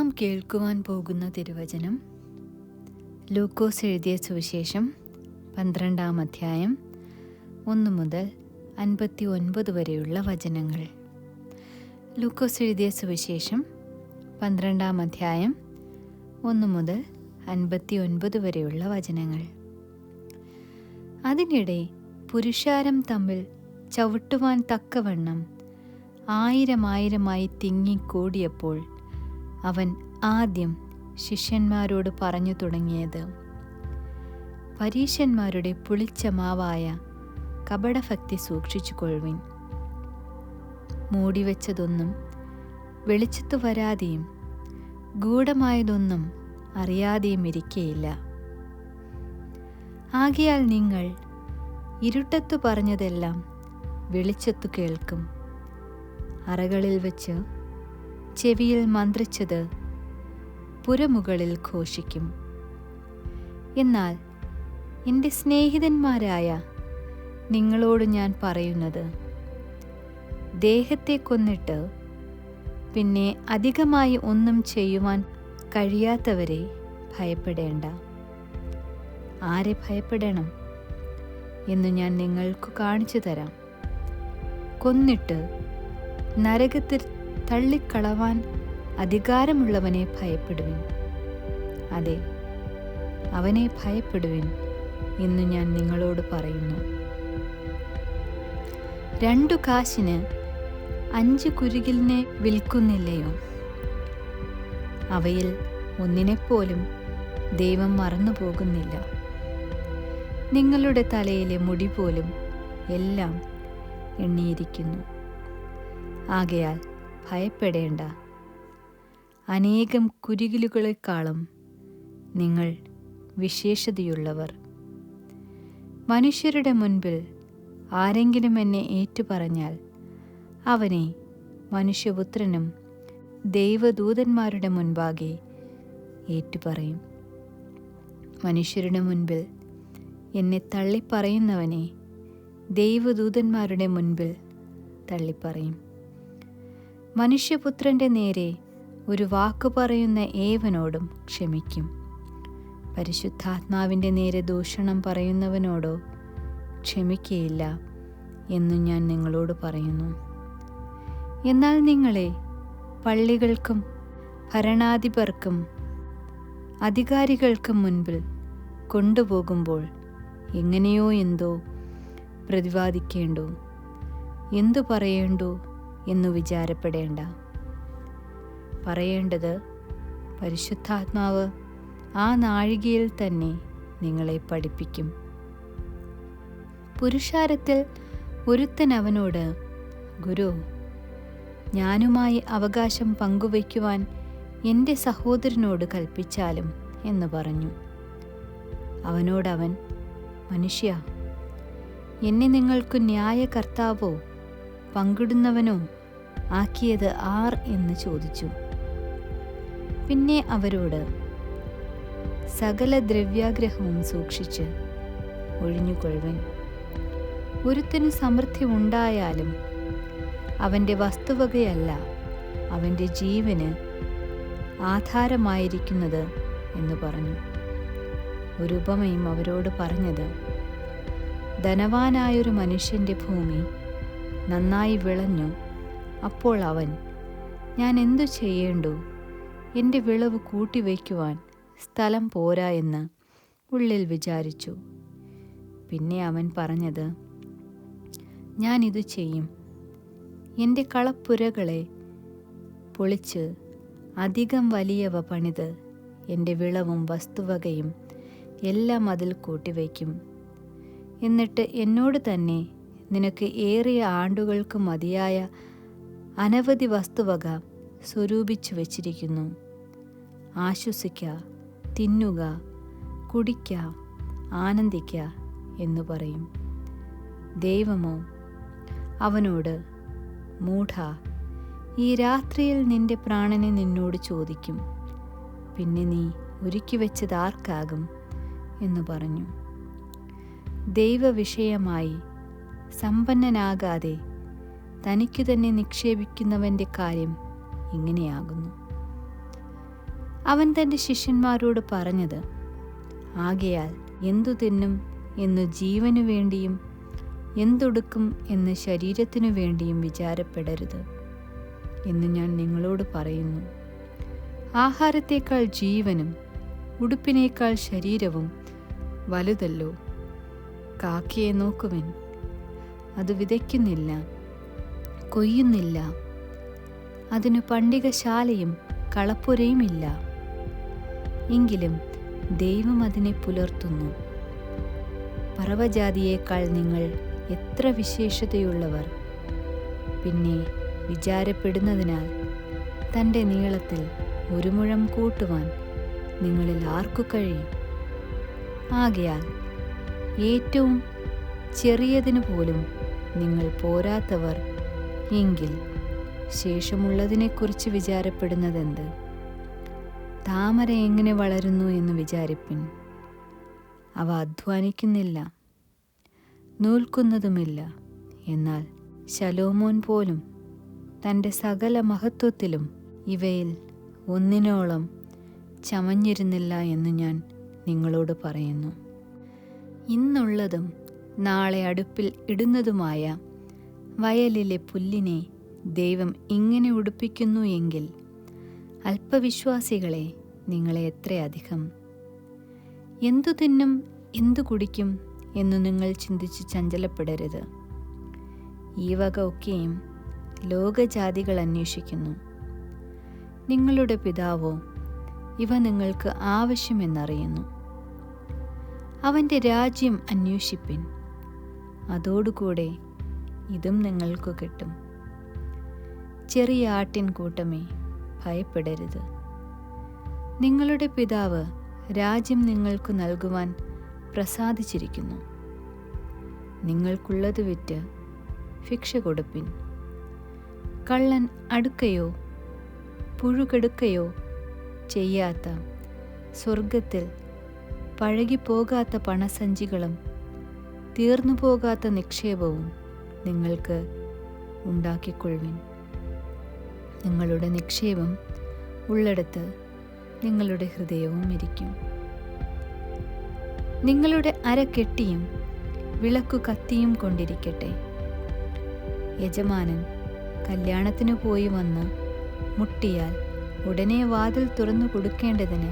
നാം കേൾക്കുവാൻ പോകുന്ന തിരുവചനം ലൂക്കോസ് എഴുതിയ സുവിശേഷം 12-ാം അധ്യായം 1 മുതൽ 59 വരെയുള്ള വചനങ്ങൾ. ലൂക്കോസ് എഴുതിയ സുവിശേഷം 12-ാം അധ്യായം 1 മുതൽ 59 വരെയുള്ള വചനങ്ങൾ. അതിനിടെ പുരുഷാരം തമ്മിൽ ചവിട്ടുവാൻ തക്കവണ്ണം 1000 തിങ്ങിക്കൂടിയപ്പോൾ അവൻ ആദ്യം ശിഷ്യന്മാരോട് പറഞ്ഞു തുടങ്ങിയത്, പരീശന്മാരുടെ പുളിച്ച മാവായ കപടഭക്തി സൂക്ഷിച്ചു കൊള്ളുവിൻ. മൂടിവെച്ചതൊന്നും വെളിച്ചത്തു വരാതെയും ഗൂഢമായതൊന്നും അറിയാതെയും ഇരിക്കയില്ല. ആകയാൽ നിങ്ങൾ ഇരുട്ടത്തു പറഞ്ഞതെല്ലാം വെളിച്ചത്തു കേൾക്കും, അറകളിൽ വെച്ച് ചെവിയിൽ മന്ത്രിച്ചത് പുരമുകളിൽ ഘോഷിക്കും. എന്നാൽ എൻ്റെ സ്നേഹിതന്മാരായ നിങ്ങളോട് ഞാൻ പറയുന്നത്, ദേഹത്തെ കൊന്നിട്ട് പിന്നെ അധികമായി ഒന്നും ചെയ്യുവാൻ കഴിയാത്തവരെ ഭയപ്പെടേണ്ട. ആരെ ഭയപ്പെടണം എന്ന് ഞാൻ നിങ്ങൾക്ക് കാണിച്ചു തരാം. കൊന്നിട്ട് നരകത്തിൽ തള്ളിക്കളവാൻ അധികാരമുള്ളവനെ ഭയപ്പെടുവിൻ. അതെ, അവനെ ഭയപ്പെടുവിൻ എന്ന് ഞാൻ നിങ്ങളോട് പറയുന്നു. 2 കാശിന് 5 കുരുകിലിനെ വിൽക്കുന്നില്ലയോ? അവയിൽ ഒന്നിനെപ്പോലും ദൈവം മറന്നു പോകുന്നില്ല. നിങ്ങളുടെ തലയിലെ മുടി പോലും എല്ലാം എണ്ണിയിരിക്കുന്നു. ആകയാൽ ഭയപ്പെടേണ്ട. അനേകം കുരുകിലുകളെക്കാളും നിങ്ങൾ വിശേഷതയുള്ളവർ. മനുഷ്യരുടെ മുൻപിൽ ആരെങ്കിലും എന്നെ ഏറ്റുപറഞ്ഞാൽ അവനെ മനുഷ്യപുത്രനും ദൈവദൂതന്മാരുടെ മുൻപാകെ ഏറ്റുപറയും. മനുഷ്യരുടെ മുൻപിൽ എന്നെ തള്ളിപ്പറയുന്നവനെ ദൈവദൂതന്മാരുടെ മുൻപിൽ തള്ളിപ്പറയും. മനുഷ്യപുത്രൻ്റെ നേരെ ഒരു വാക്കു പറയുന്ന ഏവനോടും ക്ഷമിക്കും. പരിശുദ്ധാത്മാവിൻ്റെ നേരെ ദൂഷണം പറയുന്നവനോടോ ക്ഷമിക്കയില്ല എന്നു ഞാൻ നിങ്ങളോട് പറയുന്നു. എന്നാൽ നിങ്ങളെ പള്ളികൾക്കും ഭരണാധിപർക്കും അധികാരികൾക്കും മുൻപിൽ കൊണ്ടുപോകുമ്പോൾ എങ്ങനെയോ എന്തോ പ്രതിവാദിക്കേണ്ടു, എന്തു പറയേണ്ടു എന്നു വിചാരപ്പെടേണ്ട. പറയേണ്ടത് പരിശുദ്ധാത്മാവ് ആ നാഴികയിൽ തന്നെ നിങ്ങളെ പഠിപ്പിക്കും. പുരുഷാരത്തിൽ ഒരുത്തൻ അവനോട്, ഗുരു, ഞാനുമായി അവകാശം പങ്കുവയ്ക്കുവാൻ എൻ്റെ സഹോദരനോട് കൽപ്പിച്ചാലും എന്ന് പറഞ്ഞു. അവനോടവൻ, മനുഷ്യ, എന്നെ നിങ്ങൾക്ക് ന്യായകർത്താവോ പങ്കിടുന്നവനോ ആക്കിയത് ആർ എന്ന് ചോദിച്ചു. പിന്നെ അവരോട്, സകല ദ്രവ്യാഗ്രഹവും സൂക്ഷിച്ച് ഒഴിഞ്ഞുകൊള്ളുവിൻ. ഒരുത്തന് സമൃദ്ധി ഉണ്ടായാലും അവൻ്റെ വസ്തുവകയല്ല അവൻ്റെ ജീവന് ആധാരമായിരിക്കുന്നത് എന്ന് പറഞ്ഞു. ഒരു ഉപമയും അവരോട് പറഞ്ഞത്, ധനവാനായൊരു മനുഷ്യൻ്റെ ഭൂമി നന്നായി വിളഞ്ഞു. അപ്പോൾ അവൻ, ഞാൻ എന്തു ചെയ്യേണ്ടു? എൻ്റെ വിളവ് കൂട്ടിവയ്ക്കുവാൻ സ്ഥലം പോരാ എന്ന് ഉള്ളിൽ വിചാരിച്ചു. പിന്നെ അവൻ പറഞ്ഞത്, ഞാനിതു ചെയ്യും. എൻ്റെ കളപ്പുരകളെ പൊളിച്ച് അധികം വലിയവ പണിത് എൻ്റെ വിളവും വസ്തുവകയും എല്ലാം അതിൽ കൂട്ടിവയ്ക്കും. എന്നിട്ട് എന്നോട് തന്നെ, നിനക്ക് ഏറിയ ആണ്ടുകൾക്ക് മതിയായ അനവധി വസ്തുവക സ്വരൂപിച്ചു വച്ചിരിക്കുന്നു. ആശ്വസിക്ക, തിന്നുക, കുടിക്ക, ആനന്ദിക്ക എന്നു പറയും. ദൈവമോ അവനോട്, മൂഢ, ഈ രാത്രിയിൽ നിന്റെ പ്രാണനെ നിന്നോട് ചോദിക്കും. പിന്നെ നീ ഒരുക്കിവെച്ചത് ആർക്കാകും എന്നു പറഞ്ഞു. ദൈവവിഷയമായി സമ്പന്നനാകാതെ തനിക്കു തന്നെ നിക്ഷേപിക്കുന്നവൻ്റെ കാര്യം ഇങ്ങനെയാകുന്നു. അവൻ തൻ്റെ ശിഷ്യന്മാരോട് പറഞ്ഞത്, ആകയാൽ എന്തു തിന്നും എന്ന് ജീവനു വേണ്ടിയും എന്തൊടുക്കും എന്ന് ശരീരത്തിനു വേണ്ടിയും വിചാരപ്പെടരുത് എന്ന് ഞാൻ നിങ്ങളോട് പറയുന്നു. ആഹാരത്തേക്കാൾ ജീവനും ഉടുപ്പിനേക്കാൾ ശരീരവും വലുതല്ലോ. കാക്കയെ നോക്കുവിൻ, അത് വിതയ്ക്കുന്നില്ല, കൊയ്യുന്നില്ല, അതിനു പണ്ടികശാലയും കളപ്പുരയുമില്ല, എങ്കിലും ദൈവം അതിനെ പുലർത്തുന്നു. പറവജാതിയേക്കാൾ നിങ്ങൾ എത്ര വിശേഷതയുള്ളവർ! പിന്നെ വിചാരപ്പെടുന്നതിനാൽ തൻ്റെ നീളത്തിൽ ഒരു മുഴം കൂട്ടുവാൻ നിങ്ങളിൽ ആർക്കു കഴിയും? ആകയാൽ ഏറ്റവും ചെറിയതിനു പോലും നിങ്ങൾ പോരാത്തവർ എങ്കിൽ ശേഷമുള്ളതിനെക്കുറിച്ച് വിചാരപ്പെടുന്നതെന്ത്? താമര എങ്ങനെ വളരുന്നു എന്ന് വിചാരിപ്പിൻ. അവ അധ്വാനിക്കുന്നില്ല, നൂൽക്കുന്നതുമില്ല. എന്നാൽ ശലോമോൻ പോലും തൻ്റെ സകല മഹത്വത്തിലും ഇവയിൽ ഒന്നിനോളം ചമഞ്ഞിരുന്നില്ല എന്ന് ഞാൻ നിങ്ങളോട് പറയുന്നു. ഇന്നുള്ളതും നാളെ അടുപ്പിൽ ഇടുന്നതുമായ വയലിലെ പുല്ലിനെ ദൈവം ഇങ്ങനെ ഉടുപ്പിക്കുന്നു എങ്കിൽ അല്പവിശ്വാസികളെ, നിങ്ങളെ എത്രയധികം! എന്തു തിന്നും എന്തു കുടിക്കും എന്നു നിങ്ങൾ ചിന്തിച്ച് ചഞ്ചലപ്പെടരുത്. ഈ വക ഒക്കെയും ലോകജാതികൾ അന്വേഷിക്കുന്നു. നിങ്ങളുടെ പിതാവോ ഇവ നിങ്ങൾക്ക് ആവശ്യമെന്നറിയുന്നു. അവൻ്റെ രാജ്യം അന്വേഷിപ്പിൻ, അതോടുകൂടെ ഇതും നിങ്ങൾക്ക് കിട്ടും. ചെറിയ ആട്ടിൻകൂട്ടമേ, ഭയപ്പെടരുത്. നിങ്ങളുടെ പിതാവ് രാജ്യം നിങ്ങൾക്ക് നൽകുവാൻ പ്രസാദിച്ചിരിക്കുന്നു. നിങ്ങൾക്കുള്ളത് വിറ്റ് ഭിക്ഷ കൊടുപ്പിൻ. കള്ളൻ അടുക്കയോ പുഴുകെടുക്കയോ ചെയ്യാത്ത, സ്വർഗത്തിൽ പഴകിപ്പോകാത്ത പണസഞ്ചികളും തീർന്നു പോകാത്ത നിക്ഷേപവും നിങ്ങൾക്ക് ഉണ്ടാക്കിക്കൊള്ളുവിൻ. നിങ്ങളുടെ നിക്ഷേപം ഉള്ളിടത്ത് നിങ്ങളുടെ ഹൃദയവും ഇരിക്കും. നിങ്ങളുടെ അര കെട്ടിയും വിളക്കു കത്തിയും കൊണ്ടിരിക്കട്ടെ. യജമാനൻ കല്യാണത്തിനു പോയി വന്ന് മുട്ടിയാൽ ഉടനെ വാതിൽ തുറന്നു കൊടുക്കേണ്ടതിന്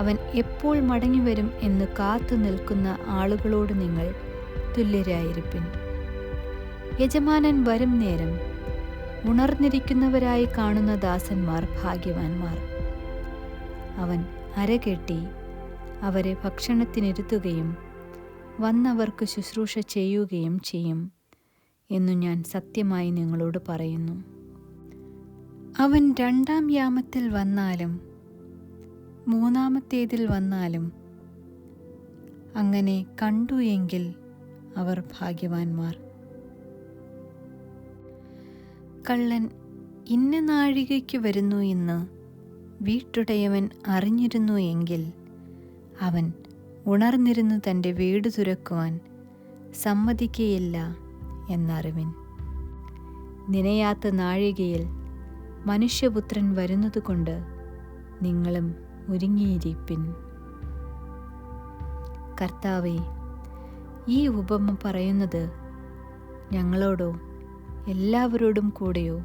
അവൻ എപ്പോൾ മടങ്ങിവരും എന്ന് കാത്തു നിൽക്കുന്ന ആളുകളോട് നിങ്ങൾ തുല്യരായിരിപ്പിൻ. യജമാനൻ വരും നേരം ഉണർന്നിരിക്കുന്നവരായി കാണുന്ന ദാസന്മാർ ഭാഗ്യവാന്മാർ. അവൻ അരകെട്ടി അവരെ ഭക്ഷണത്തിനിരുത്തുകയും വന്നവർക്ക് ശുശ്രൂഷ ചെയ്യുകയും ചെയ്യും എന്നു ഞാൻ സത്യമായി നിങ്ങളോട് പറയുന്നു. അവൻ 2-ാം യാമത്തിൽ വന്നാലും 3-ാമത്തേതിൽ വന്നാലും അങ്ങനെ കണ്ടു എങ്കിൽ അവർ ഭാഗ്യവാന്മാർ. കള്ളൻ ഇന്ന നാഴികയ്ക്ക് വരുന്നു എന്ന് വീട്ടുടയവൻ അറിഞ്ഞിരുന്നു എങ്കിൽ അവൻ ഉണർന്നിരുന്നു തൻ്റെ വീട് തുറക്കുവാൻ സമ്മതിക്കുകയില്ല എന്നറിവിൻ. നിനയാത്ത നാഴികയിൽ മനുഷ്യപുത്രൻ വരുന്നതുകൊണ്ട് നിങ്ങളും ഒരുങ്ങിയിരിപ്പിൻ. കർത്താവേ, ഈ ഉപമ പറയുന്നത് ഞങ്ങളോടോ എല്ലാവരോടും കൂടെയോ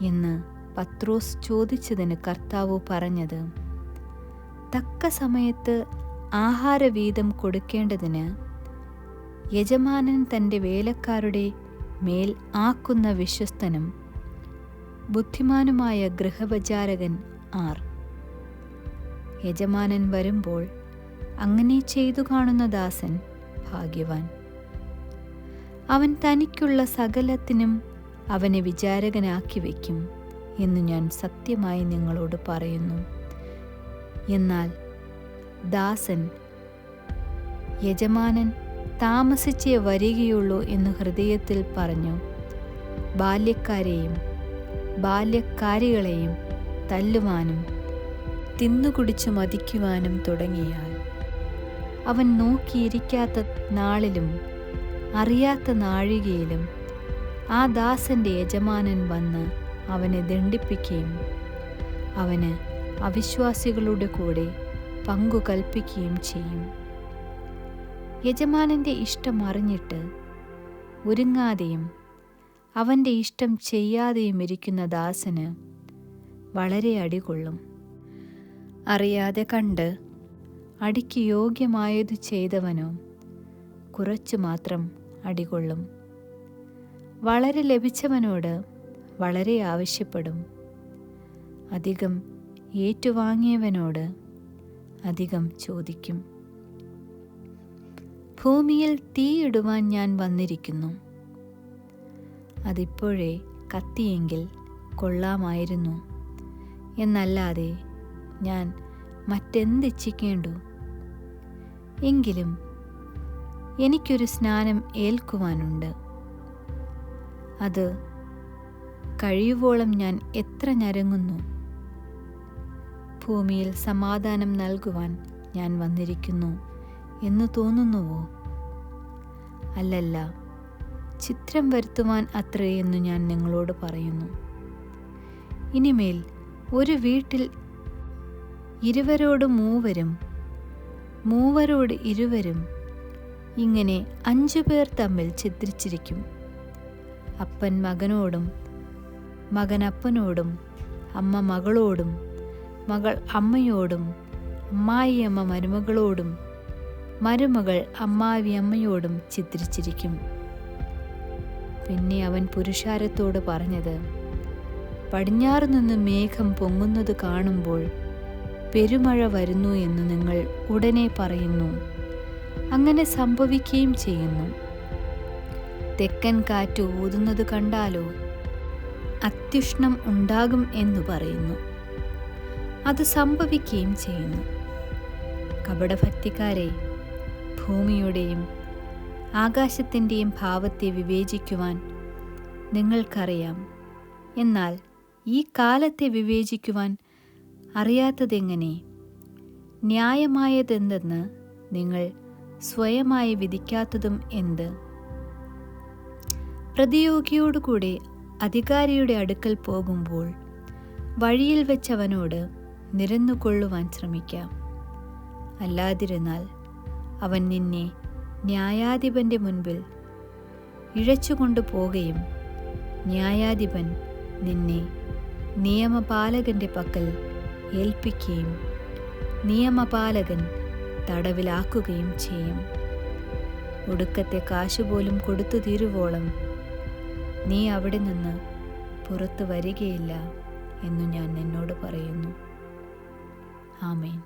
എന്ന് പത്രോസ് ചോദിച്ചതിന് കർത്താവ് പറഞ്ഞത്, തക്ക സമയത്ത് ആഹാരവീതം കൊടുക്കേണ്ടതിന് യജമാനൻ തൻ്റെ വേലക്കാരുടെ മേൽ ആക്കുന്ന വിശ്വസ്തനും ബുദ്ധിമാനുമായ ഗൃഹപചാരകൻ ആർ? യജമാനൻ വരുമ്പോൾ അങ്ങനെ ചെയ്തു കാണുന്ന ദാസൻ ഭാഗ്യവാൻ. അവൻ തനിക്കുള്ള സകലത്തിനും അവനെ വിചാരകനാക്കി വയ്ക്കും എന്ന് ഞാൻ സത്യമായി നിങ്ങളോട് പറയുന്നു. എന്നാൽ ദാസൻ യജമാനൻ താമസിച്ചേ വരികയുള്ളൂ എന്ന് ഹൃദയത്തിൽ പറഞ്ഞു ബാല്യക്കാരെയും ബാല്യക്കാരികളെയും തല്ലുവാനും തിന്നുകുടിച്ചു മതിക്കുവാനും തുടങ്ങിയാൽ അവൻ നോക്കിയിരിക്കാത്ത നാളിലും അറിയാത്ത നാഴികയിലും ആ ദാസന്റെ യജമാനൻ വന്ന് അവനെ ദണ്ഡിപ്പിക്കുകയും അവന് അവിശ്വാസികളുടെ കൂടെ പങ്കു കൽപ്പിക്കുകയും ചെയ്യും. യജമാനൻ്റെ ഇഷ്ടം അറിഞ്ഞിട്ട് ഒരുങ്ങാതെയും അവൻ്റെ ഇഷ്ടം ചെയ്യാതെയും ഇരിക്കുന്ന ദാസന് വളരെ അടികൊള്ളും. അറിയാതെ കണ്ട് അടിക്ക് യോഗ്യമായതു ചെയ്തവനോ കുറച്ചു മാത്രം അടികൊള്ളും. വളരെ ലഭിച്ചവനോട് വളരെ ആവശ്യപ്പെടും. അധികം ഏറ്റുവാങ്ങിയവനോട് അധികം ചോദിക്കും. ഭൂമിയിൽ തീയിടുവാൻ ഞാൻ വന്നിരിക്കുന്നു. അതിപ്പോഴേ കത്തിയെങ്കിൽ കൊള്ളാമായിരുന്നു എന്നല്ലാതെ ഞാൻ മറ്റെന്തിച്ഛിക്കേണ്ടു? എങ്കിലും എനിക്കൊരു സ്നാനം ഏൽക്കുവാനുണ്ട്. അത് കഴിയുവോളം ഞാൻ എത്ര ഞരങ്ങുന്നു. ഭൂമിയിൽ സമാധാനം നൽകുവാൻ ഞാൻ വന്നിരിക്കുന്നു എന്ന് തോന്നുന്നുവോ? അല്ലല്ല, ചിത്രം വരുത്തുവാൻ അത്രേ എന്ന് ഞാൻ നിങ്ങളോട് പറയുന്നു. ഇനിമേൽ ഒരു വീട്ടിൽ 20 മൂവരും 3 20 ഇങ്ങനെ 5 പേർ തമ്മിൽ ഛിദ്രിച്ചിരിക്കും. അപ്പൻ മകനോടും മകൻ അപ്പനോടും അമ്മ മകളോടും മകൾ അമ്മയോടും അമ്മായിയമ്മ മരുമകളോടും മരുമകൾ അമ്മാവി അമ്മയോടും ഛിദ്രിച്ചിരിക്കും. പിന്നെ അവൻ പുരുഷാരത്തോട് പറഞ്ഞത്, പടിഞ്ഞാറ് നിന്ന് മേഘം പൊങ്ങുന്നത് കാണുമ്പോൾ പെരുമഴ വരുന്നു എന്ന് നിങ്ങൾ ഉടനെ പറയുന്നു. അങ്ങനെ സംഭവിക്കുകയും ചെയ്യുന്നു. തെക്കൻ കാറ്റ് ഊതുന്നത് കണ്ടാലോ അത്യുഷ്ണം ഉണ്ടാകും എന്ന് പറയുന്നു. അത് സംഭവിക്കുകയും ചെയ്യുന്നു. കപടഭക്തിക്കാരെ, ഭൂമിയുടെയും ആകാശത്തിൻ്റെയും ഭാവത്തെ വിവേചിക്കുവാൻ നിങ്ങൾക്കറിയാം. എന്നാൽ ഈ കാലത്തെ വിവേചിക്കുവാൻ അറിയാത്തതെങ്ങനെ? ന്യായമായതെന്തെന്ന് നിങ്ങൾ സ്വയമായി വിധിക്കാത്തതും എന്ത്? പ്രതിയോഗിയോടുകൂടെ അധികാരിയുടെ അടുക്കൽ പോകുമ്പോൾ വഴിയിൽ വെച്ചവനോട് നിരന്നുകൊള്ളുവാൻ ശ്രമിക്കാം. അല്ലാതിരുന്നാൽ അവൻ നിന്നെ ന്യായാധിപൻ്റെ മുൻപിൽ ഇഴച്ചുകൊണ്ടു പോകുകയും ന്യായാധിപൻ നിന്നെ നിയമപാലകൻ്റെ പക്കൽ ഏൽപ്പിക്കുകയും നിയമപാലകൻ തടവിലാക്കുകയും ചെയ്യും. ഒടുക്കത്തെ കാശുപോലും കൊടുത്തു തീരുവോളം നീ അവിടെ നിന്ന് പുറത്തു വരികയില്ല എന്നു ഞാൻ നിന്നോട് പറയുന്നു. ആമേൻ.